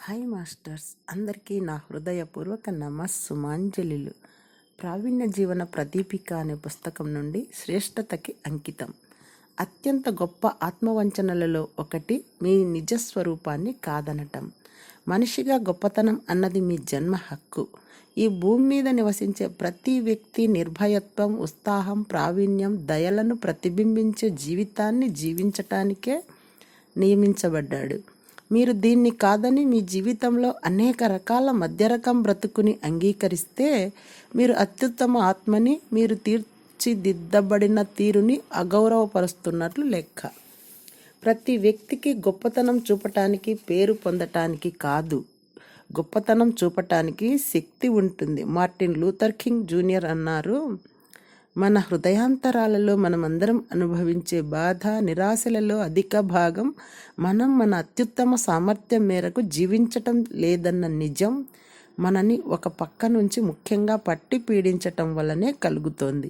Hi masters, అందరికీ నా హృదయపూర్వక నమస్సుమాంజలిలు. ప్రావీణ్య జీవన ప్రదీపిక అనే పుస్తకం నుండి శ్రేష్టతకి అంకితం. అత్యంత గొప్ప ఆత్మవంచనలలో ఒకటి మీ నిజస్వరూపాన్ని కాదనటం. మనిషిగా గొప్పతనం అన్నది మీ జన్మ హక్కు. ఈ భూమి మీద నివసించే ప్రతి వ్యక్తి నిర్భయత్వం, ఉత్సాహం, ప్రావీణ్యం, దయలను ప్రతిబింబించే జీవితాన్ని జీవించటానికే నియమించబడ్డాడు. మీరు దీన్ని కాదని మీ జీవితంలో అనేక రకాల మధ్యరకం బ్రతుకుని అంగీకరిస్తే మీరు అత్యుత్తమ ఆత్మని, మీరు తీర్చిదిద్దబడిన తీరుని అగౌరవపరుస్తున్నట్లు లెక్క. ప్రతి వ్యక్తికి గొప్పతనం చూపటానికి, పేరు పొందటానికి కాదు, గొప్పతనం చూపటానికి శక్తి ఉంటుంది. మార్టిన్ లూథర్ కింగ్ జూనియర్ అన్నారు, మన హృదయాంతరాలలో మనమందరం అనుభవించే బాధ, నిరాశలలో అధిక భాగం మనం మన అత్యుత్తమ సామర్థ్యం మేరకు జీవించటం లేదన్న నిజం మనని ఒక పక్క నుంచి ముఖ్యంగా పట్టి పీడించటం వల్లనే కలుగుతోంది.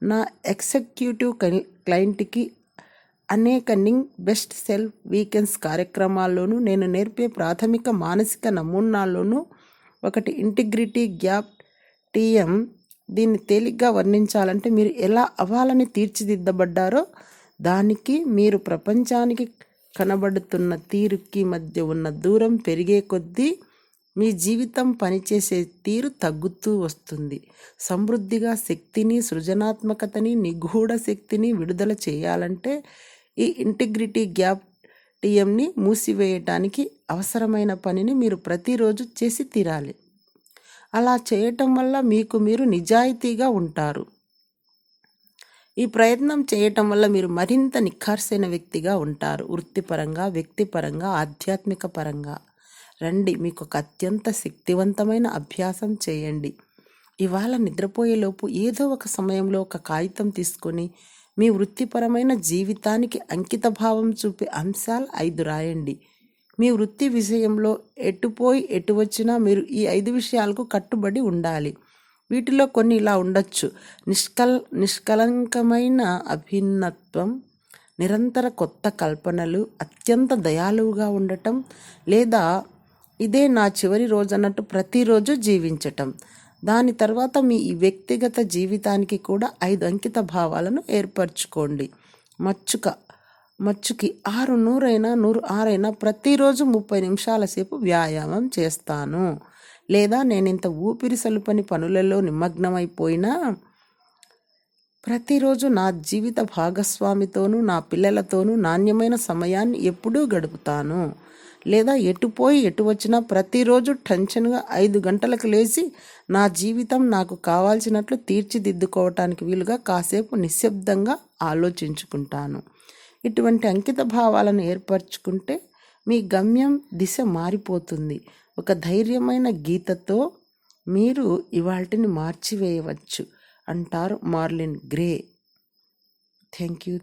నా ఎగ్జిక్యూటివ్ క్లయింట్కి అనేక బెస్ట్ సెల్ఫ్ వీకెండ్స్ కార్యక్రమాల్లోనూ నేను నేర్పే ప్రాథమిక మానసిక నమూనాల్లోనూ ఒకటి ఇంటిగ్రిటీ గ్యాప్ టీఎం. దీన్ని తేలిగ్గా వర్ణించాలంటే మీరు ఎలా అవ్వాలని తీర్చిదిద్దబడ్డారో దానికి, మీరు ప్రపంచానికి కనబడుతున్న తీరుకి మధ్య ఉన్న దూరం పెరిగే కొద్దీ మీ జీవితం పనిచేసే తీరు తగ్గుతూ వస్తుంది. సమృద్ధిగా శక్తిని, సృజనాత్మకతని, నిగూఢ శక్తిని విడుదల చేయాలంటే ఈ ఇంటిగ్రిటీ గ్యాప్ టీఎంని మూసివేయటానికి అవసరమైన పనిని మీరు ప్రతిరోజు చేసి తీరాలి. అలా చేయటం వల్ల మీకు మీరు నిజాయితీగా ఉంటారు. ఈ ప్రయత్నం చేయటం వల్ల మీరు మరింత నిఖార్సైన వ్యక్తిగా ఉంటారు. వృత్తిపరంగా, వ్యక్తిపరంగా, ఆధ్యాత్మిక పరంగా. రండి, మీకు ఒక అత్యంత శక్తివంతమైన అభ్యాసం చేయండి. ఇవాళ నిద్రపోయేలోపు ఏదో ఒక సమయంలో ఒక కాగితం తీసుకొని మీ వృత్తిపరమైన జీవితానికి అంకిత భావం చూపే అంశాలు 5 రాయండి. మీ వృత్తి విషయంలో ఎటుపోయి ఎటు వచ్చినా మీరు ఈ 5 విషయాలకు కట్టుబడి ఉండాలి. వీటిలో కొన్ని ఇలా ఉండొచ్చు: నిష్కలంకమైన అభిన్నత్వం, నిరంతర కొత్త కల్పనలు, అత్యంత దయాళువుగా ఉండటం, లేదా ఇదే నా చివరి రోజు అన్నట్టు ప్రతిరోజు జీవించటం. దాని తర్వాత మీ ఈ వ్యక్తిగత జీవితానికి కూడా 5 అంకిత భావాలను ఏర్పరచుకోండి. మచ్చుకి 6 100 106 ప్రతిరోజు 30 నిమిషాల సేపు వ్యాయామం చేస్తాను. లేదా నేనింత ఊపిరి సలుపని పనులలో నిమగ్నమైపోయినా ప్రతిరోజు నా జీవిత భాగస్వామితోనూ, నా పిల్లలతోనూ నాణ్యమైన సమయాన్ని ఎప్పుడూ గడుపుతాను. లేదా ఎటుపోయి ఎటు వచ్చినా ప్రతిరోజు టెన్షన్గా 5 గంటలకు లేచి నా జీవితం నాకు కావాల్సినట్లు తీర్చిదిద్దుకోవటానికి వీలుగా కాసేపు నిశ్శబ్దంగా ఆలోచించుకుంటాను. ఇటువంటి అంకిత భావాలను ఏర్పరచుకుంటే మీ గమ్యం, దిశ మారిపోతుంది. ఒక ధైర్యమైన గీతతో మీరు ఇవాల్టిని మార్చివేయవచ్చు అంటారు మార్లిన్ గ్రే. Thank you.